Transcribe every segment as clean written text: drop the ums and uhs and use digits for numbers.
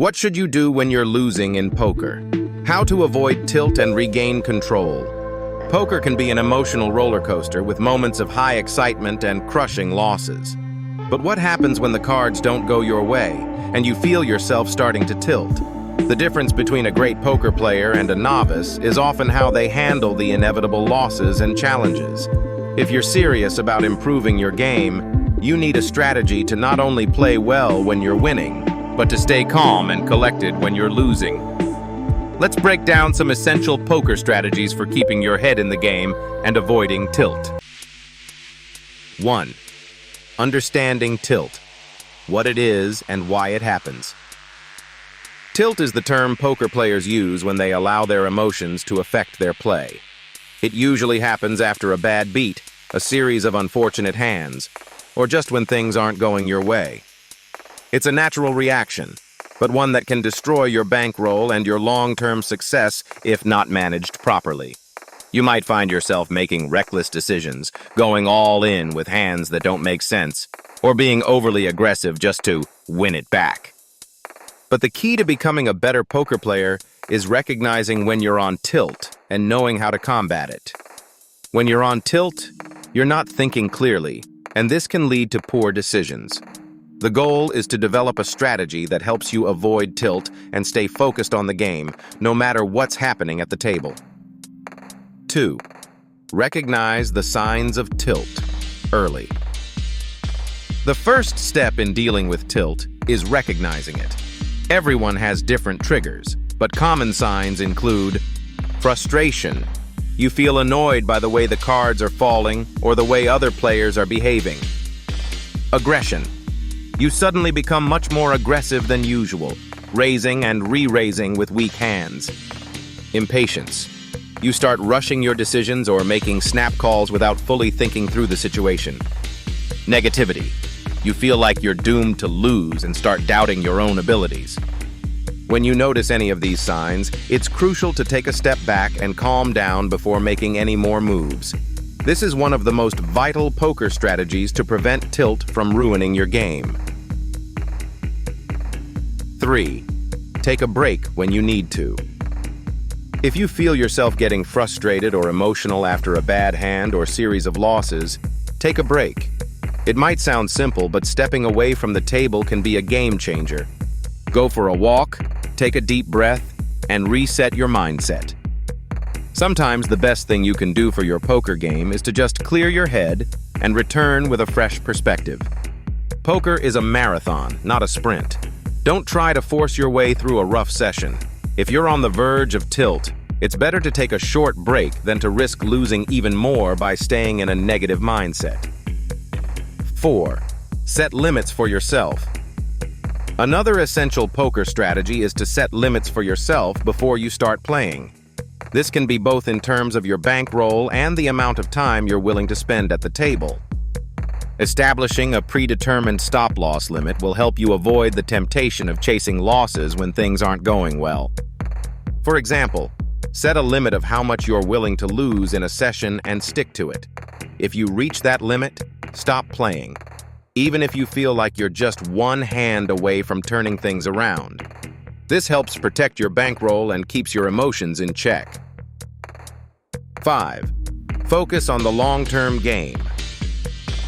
What should you do when you're losing in poker? How to avoid tilt and regain control. Poker can be an emotional roller coaster with moments of high excitement and crushing losses. But what happens when the cards don't go your way and you feel yourself starting to tilt? The difference between a great poker player and a novice is often how they handle the inevitable losses and challenges. If you're serious about improving your game, you need a strategy to not only play well when you're winning, but to stay calm and collected when you're losing. Let's break down some essential poker strategies for keeping your head in the game and avoiding tilt. 1. Understanding tilt. What it is and why it happens. Tilt is the term poker players use when they allow their emotions to affect their play. It usually happens after a bad beat, a series of unfortunate hands, or just when things aren't going your way. It's a natural reaction, but one that can destroy your bankroll and your long-term success if not managed properly. You might find yourself making reckless decisions, going all in with hands that don't make sense, or being overly aggressive just to win it back. But the key to becoming a better poker player is recognizing when you're on tilt and knowing how to combat it. When you're on tilt, you're not thinking clearly, and this can lead to poor decisions. The goal is to develop a strategy that helps you avoid tilt and stay focused on the game, no matter what's happening at the table. 2. Recognize the signs of tilt early. The first step in dealing with tilt is recognizing it. Everyone has different triggers, but common signs include frustration. You feel annoyed by the way the cards are falling or the way other players are behaving. Aggression. You suddenly become much more aggressive than usual, raising and re-raising with weak hands. Impatience. You start rushing your decisions or making snap calls without fully thinking through the situation. Negativity. You feel like you're doomed to lose and start doubting your own abilities. When you notice any of these signs, it's crucial to take a step back and calm down before making any more moves. This is one of the most vital poker strategies to prevent tilt from ruining your game. 3. Take a break when you need to. If you feel yourself getting frustrated or emotional after a bad hand or series of losses, take a break. It might sound simple, but stepping away from the table can be a game changer. Go for a walk, take a deep breath, and reset your mindset. Sometimes the best thing you can do for your poker game is to just clear your head and return with a fresh perspective. Poker is a marathon, not a sprint. Don't try to force your way through a rough session. If you're on the verge of tilt, it's better to take a short break than to risk losing even more by staying in a negative mindset. 4. Set limits for yourself. Another essential poker strategy is to set limits for yourself before you start playing. This can be both in terms of your bankroll and the amount of time you're willing to spend at the table. Establishing a predetermined stop-loss limit will help you avoid the temptation of chasing losses when things aren't going well. For example, set a limit of how much you're willing to lose in a session and stick to it. If you reach that limit, stop playing, even if you feel like you're just one hand away from turning things around. This helps protect your bankroll and keeps your emotions in check. 5. Focus on the long-term game.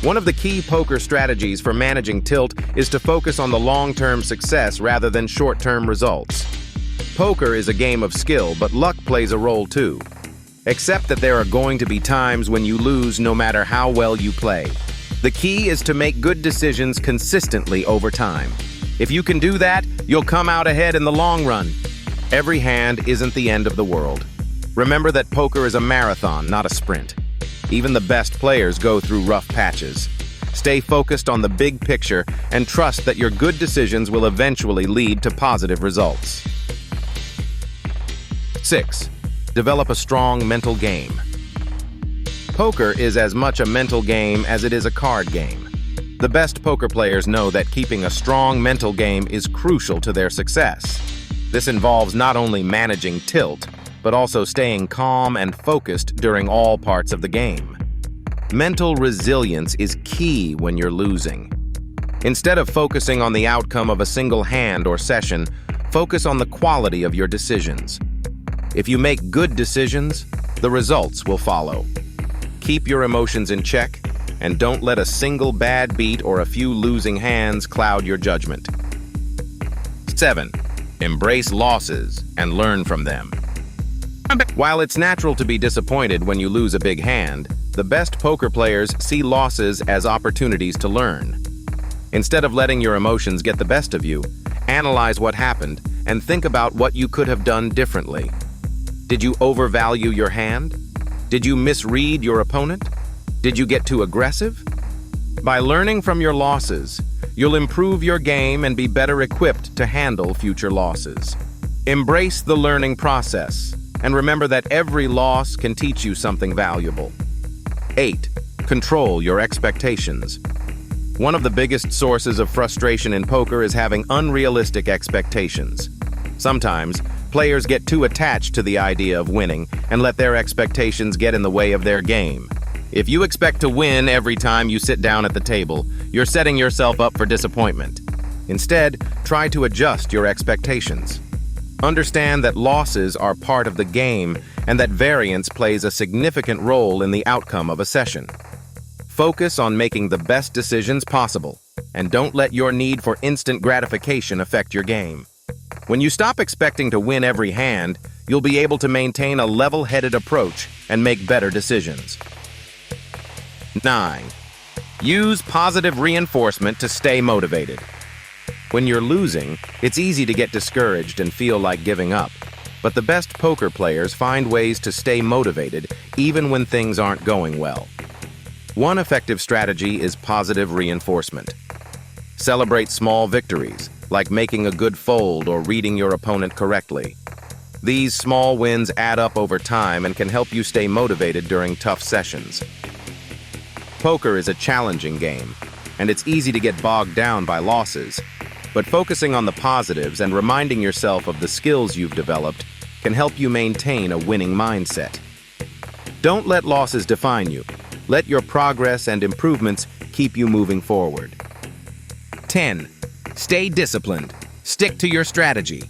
One of the key poker strategies for managing tilt is to focus on the long-term success rather than short-term results. Poker is a game of skill, but luck plays a role too. Accept that there are going to be times when you lose no matter how well you play. The key is to make good decisions consistently over time. If you can do that, you'll come out ahead in the long run. Every hand isn't the end of the world. Remember that poker is a marathon, not a sprint. Even the best players go through rough patches. Stay focused on the big picture and trust that your good decisions will eventually lead to positive results. 6. Develop a strong mental game. Poker is as much a mental game as it is a card game. The best poker players know that keeping a strong mental game is crucial to their success. This involves not only managing tilt, but also staying calm and focused during all parts of the game. Mental resilience is key when you're losing. Instead of focusing on the outcome of a single hand or session, Focus on the quality of your decisions. If you make good decisions, the results will follow. Keep your emotions in check, and don't let a single bad beat or a few losing hands cloud your judgment. 7. Embrace losses and learn from them. While it's natural to be disappointed when you lose a big hand, the best poker players see losses as opportunities to learn. Instead of letting your emotions get the best of you, analyze what happened and think about what you could have done differently. Did you overvalue your hand? Did you misread your opponent? Did you get too aggressive? By learning from your losses, you'll improve your game and be better equipped to handle future losses. Embrace the learning process, and remember that every loss can teach you something valuable. 8. Control your expectations. One of the biggest sources of frustration in poker is having unrealistic expectations. Sometimes, players get too attached to the idea of winning and let their expectations get in the way of their game. If you expect to win every time you sit down at the table, you're setting yourself up for disappointment. Instead, try to adjust your expectations. Understand that losses are part of the game and that variance plays a significant role in the outcome of a session. Focus on making the best decisions possible, and don't let your need for instant gratification affect your game. When you stop expecting to win every hand, you'll be able to maintain a level-headed approach and make better decisions. 9. Use positive reinforcement to stay motivated. When you're losing, it's easy to get discouraged and feel like giving up. But the best poker players find ways to stay motivated even when things aren't going well. One effective strategy is positive reinforcement. Celebrate small victories, like making a good fold or reading your opponent correctly. These small wins add up over time and can help you stay motivated during tough sessions. Poker is a challenging game, and it's easy to get bogged down by losses. But focusing on the positives and reminding yourself of the skills you've developed can help you maintain a winning mindset. Don't let losses define you. Let your progress and improvements keep you moving forward. 10. Stay disciplined. Stick to your strategy.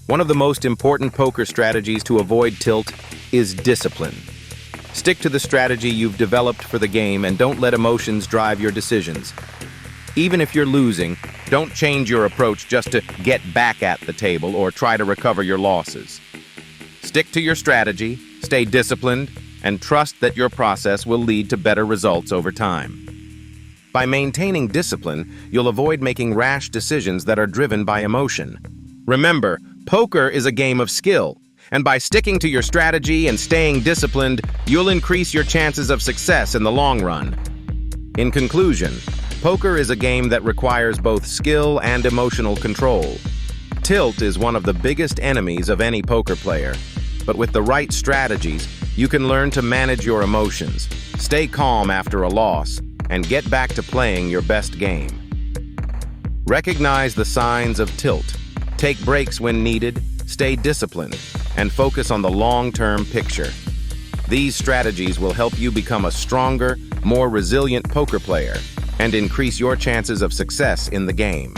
One of the most important poker strategies to avoid tilt is discipline. Stick to the strategy you've developed for the game and don't let emotions drive your decisions. Even if you're losing, don't change your approach just to get back at the table or try to recover your losses. Stick to your strategy, stay disciplined, and trust that your process will lead to better results over time. By maintaining discipline, you'll avoid making rash decisions that are driven by emotion. Remember, poker is a game of skill, and by sticking to your strategy and staying disciplined, you'll increase your chances of success in the long run. In conclusion, poker is a game that requires both skill and emotional control. Tilt is one of the biggest enemies of any poker player, but with the right strategies, you can learn to manage your emotions, stay calm after a loss, and get back to playing your best game. Recognize the signs of tilt, take breaks when needed, stay disciplined, and focus on the long-term picture. These strategies will help you become a stronger, more resilient poker player and increase your chances of success in the game.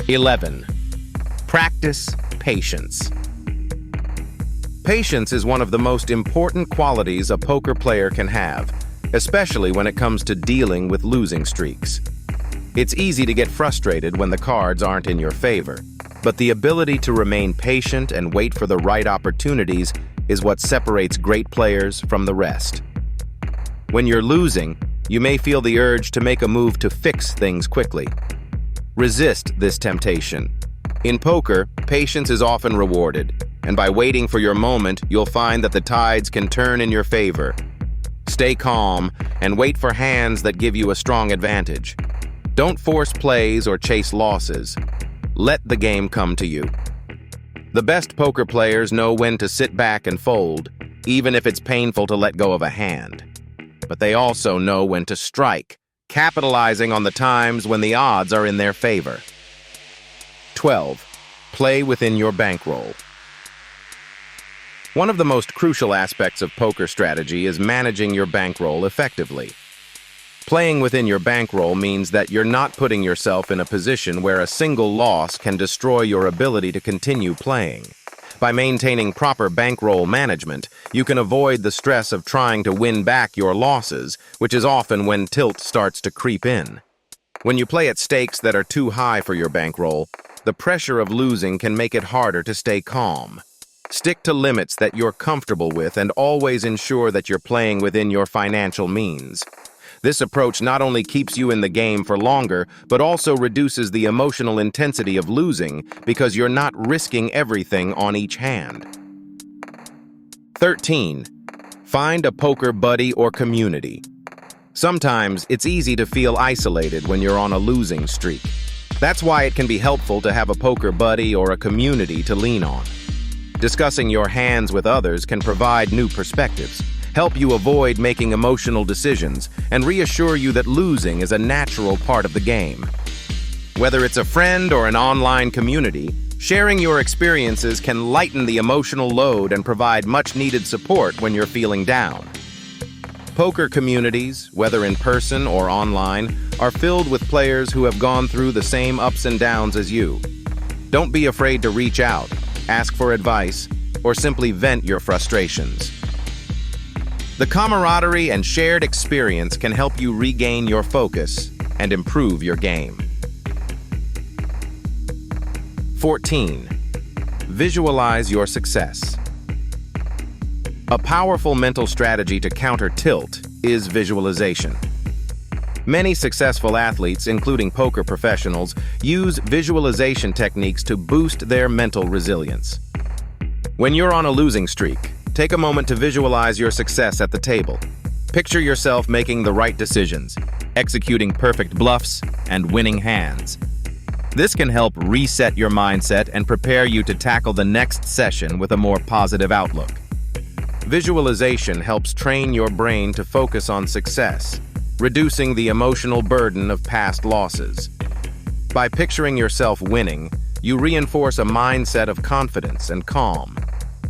11. Practice patience. Patience is one of the most important qualities a poker player can have, especially when it comes to dealing with losing streaks. It's easy to get frustrated when the cards aren't in your favor, but the ability to remain patient and wait for the right opportunities is what separates great players from the rest. When you're losing, you may feel the urge to make a move to fix things quickly. Resist this temptation. In poker, patience is often rewarded, and by waiting for your moment, you'll find that the tides can turn in your favor. Stay calm and wait for hands that give you a strong advantage. Don't force plays or chase losses. Let the game come to you. The best poker players know when to sit back and fold, even if it's painful to let go of a hand. But they also know when to strike, capitalizing on the times when the odds are in their favor. 12. Play within your bankroll. One of the most crucial aspects of poker strategy is managing your bankroll effectively. Playing within your bankroll means that you're not putting yourself in a position where a single loss can destroy your ability to continue playing. By maintaining proper bankroll management, you can avoid the stress of trying to win back your losses, which is often when tilt starts to creep in. When you play at stakes that are too high for your bankroll, the pressure of losing can make it harder to stay calm. Stick to limits that you're comfortable with and always ensure that you're playing within your financial means. This approach not only keeps you in the game for longer, but also reduces the emotional intensity of losing because you're not risking everything on each hand. 13. Find a poker buddy or community. Sometimes it's easy to feel isolated when you're on a losing streak. That's why it can be helpful to have a poker buddy or a community to lean on. Discussing your hands with others can provide new perspectives, help you avoid making emotional decisions, and reassure you that losing is a natural part of the game. Whether it's a friend or an online community, sharing your experiences can lighten the emotional load and provide much-needed support when you're feeling down. Poker communities, whether in person or online, are filled with players who have gone through the same ups and downs as you. Don't be afraid to reach out, ask for advice, or simply vent your frustrations. The camaraderie and shared experience can help you regain your focus and improve your game. 14. Visualize your success. A powerful mental strategy to counter tilt is visualization. Many successful athletes, including poker professionals, use visualization techniques to boost their mental resilience. When you're on a losing streak, take a moment to visualize your success at the table. Picture yourself making the right decisions, executing perfect bluffs, and winning hands. This can help reset your mindset and prepare you to tackle the next session with a more positive outlook. Visualization helps train your brain to focus on success, reducing the emotional burden of past losses. By picturing yourself winning, you reinforce a mindset of confidence and calm.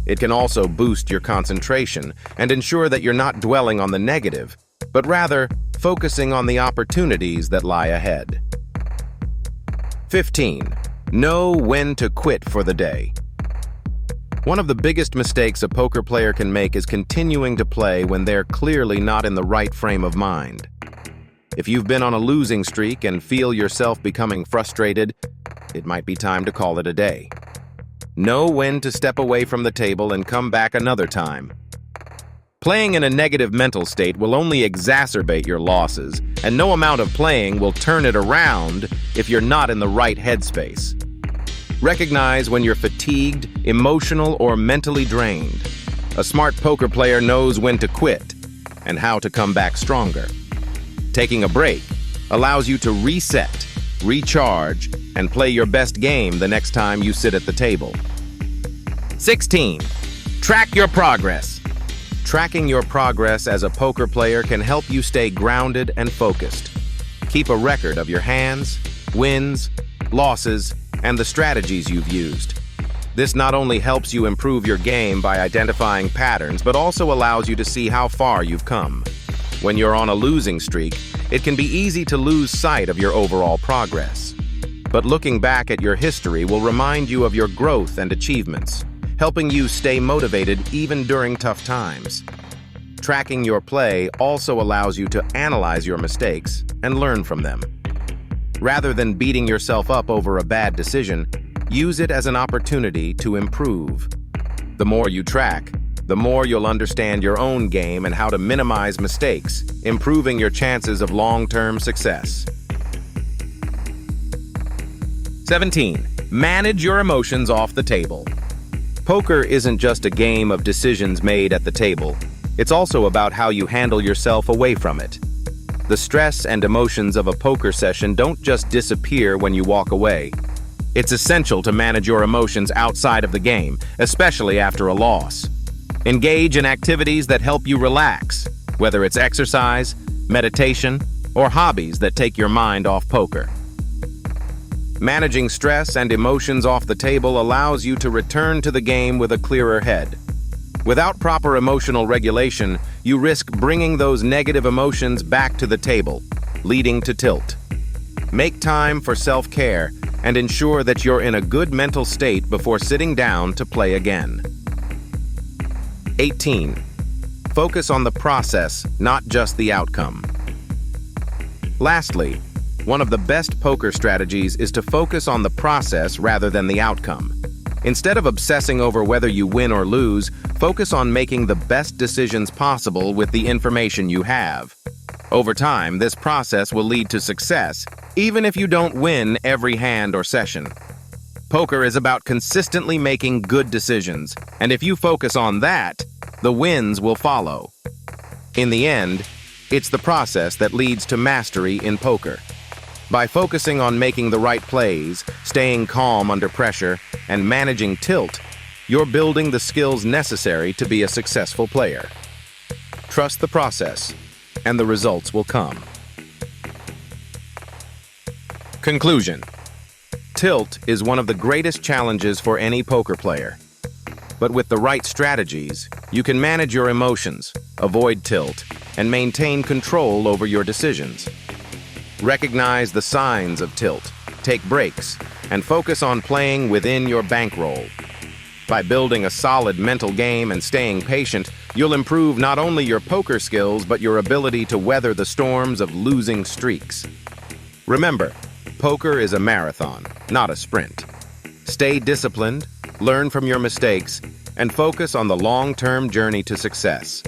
It can also boost your concentration and ensure that you're not dwelling on the negative, but rather focusing on the opportunities that lie ahead. 15. Know when to quit for the day. One of the biggest mistakes a poker player can make is continuing to play when they're clearly not in the right frame of mind. If you've been on a losing streak and feel yourself becoming frustrated, it might be time to call it a day. Know when to step away from the table and come back another time. Playing in a negative mental state will only exacerbate your losses, and no amount of playing will turn it around if you're not in the right headspace. Recognize when you're fatigued, emotional, or mentally drained. A smart poker player knows when to quit and how to come back stronger. Taking a break allows you to reset, recharge, and play your best game the next time you sit at the table. 16. Track your progress. Tracking your progress as a poker player can help you stay grounded and focused. Keep a record of your hands, wins, losses, and the strategies you've used. This not only helps you improve your game by identifying patterns, but also allows you to see how far you've come. When you're on a losing streak, it can be easy to lose sight of your overall progress. But looking back at your history will remind you of your growth and achievements, helping you stay motivated even during tough times. Tracking your play also allows you to analyze your mistakes and learn from them. Rather than beating yourself up over a bad decision, use it as an opportunity to improve. The more you track, the more you'll understand your own game and how to minimize mistakes, improving your chances of long-term success. 17. Manage your emotions off the table. Poker isn't just a game of decisions made at the table. It's also about how you handle yourself away from it. The stress and emotions of a poker session don't just disappear when you walk away. It's essential to manage your emotions outside of the game, especially after a loss. Engage in activities that help you relax, whether it's exercise, meditation, or hobbies that take your mind off poker. Managing stress and emotions off the table allows you to return to the game with a clearer head. Without proper emotional regulation, you risk bringing those negative emotions back to the table, leading to tilt. Make time for self-care and ensure that you're in a good mental state before sitting down to play again. 18. Focus on the process, not just the outcome. Lastly, one of the best poker strategies is to focus on the process rather than the outcome. Instead of obsessing over whether you win or lose, focus on making the best decisions possible with the information you have. Over time, this process will lead to success, even if you don't win every hand or session. Poker is about consistently making good decisions, and if you focus on that, the wins will follow. In the end, it's the process that leads to mastery in poker. By focusing on making the right plays, staying calm under pressure, and managing tilt, you're building the skills necessary to be a successful player. Trust the process, and the results will come. Conclusion. Tilt is one of the greatest challenges for any poker player. But with the right strategies, you can manage your emotions, avoid tilt, and maintain control over your decisions. Recognize the signs of tilt, take breaks, and focus on playing within your bankroll. By building a solid mental game and staying patient, you'll improve not only your poker skills but your ability to weather the storms of losing streaks. Remember, poker is a marathon, not a sprint. Stay disciplined, learn from your mistakes, and focus on the long-term journey to success.